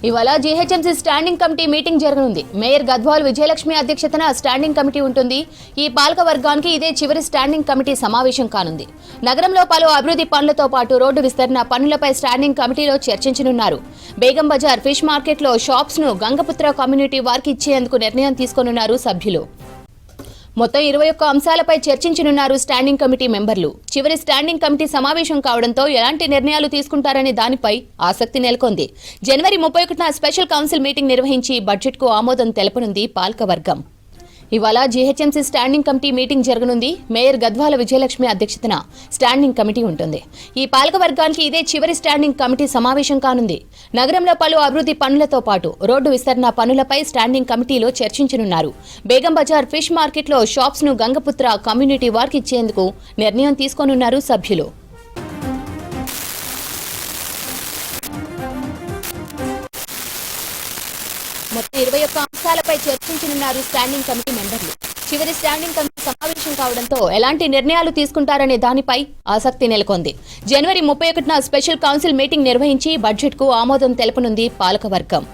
ఇవాళ GHMC standing committee meeting జరగనుంది. Mayor Gadwal Vijayalakshmi అధ్యక్షతన స్టాండింగ్ కమిటీ ఉంటుంది. ఈ పాలక వర్గానికి ఇదే చివరి స్టాండింగ్ కమిటీ సమావేశం కానుంది. నగరంలో పలు అభివృద్ధి పనులతో పాటు రోడ్డు విస్తరణ పనులపై స్టాండింగ్ కమిటీలో చర్చించనున్నారు. బేగం బజార్ ఫిష్ మార్కెట్లో షాప్స్ ను గంగపుత్ర కమ్యూనిటీ వారికి ఇచ్చేందుకు నిర్ణయం తీసుకోనున్నారు సభ్యులు. మొత్తం 21 అంశాలపై చర్చించనున్నారు స్టాండింగ్ కమిటీ మెంబర్లు. చివరి స్టాండింగ్ కమిటీ సమావేశం కావడంతో ఎలాంటి నిర్ణయాలు తీసుకుంటారనే దానిపై ఆసక్తి నెలకొంది. జనవరి 31న స్పెషల్ కౌన్సిల్ మీటింగ్ నిర్వహించి బడ్జెట్కు ఆమోదం తెలపనుంది పాలకవర్గం. ఇవాళ జీహెచ్ఎంసీ స్టాండింగ్ కమిటీ మీటింగ్ జరగనుంది. మేయర్ గద్వాల విజయలక్ష్మి అధ్యక్షతన స్టాండింగ్ కమిటీ ఉంటుంది. ఈ పాలక వర్గానికి ఇదే చివరి స్టాండింగ్ కమిటీ సమావేశం కానుంది. నగరంలో పలు అభివృద్ధి పనులతో పాటు రోడ్డు విస్తరణ పనులపై స్టాండింగ్ కమిటీలో చర్చించనున్నారు. బేగం బజార్ ఫిష్ మార్కెట్లో షాప్స్ ను గంగపుత్ర కమ్యూనిటీ వారికి ఇచ్చేందుకు నిర్ణయం తీసుకోనున్నారు సభ్యులు. మొత్తం 21 అంశాలపై చర్చించనున్నారు స్టాండింగ్ కమిటీ మెంబర్లు. చివరి స్టాండింగ్ కమిటీ సమావేశం కావడంతో ఎలాంటి నిర్ణయాలు తీసుకుంటారనే దానిపై ఆసక్తి నెలకొంది. జనవరి 31న స్పెషల్ కౌన్సిల్ మీటింగ్ నిర్వహించి బడ్జెట్కు ఆమోదం తెలపనుంది పాలకవర్గం.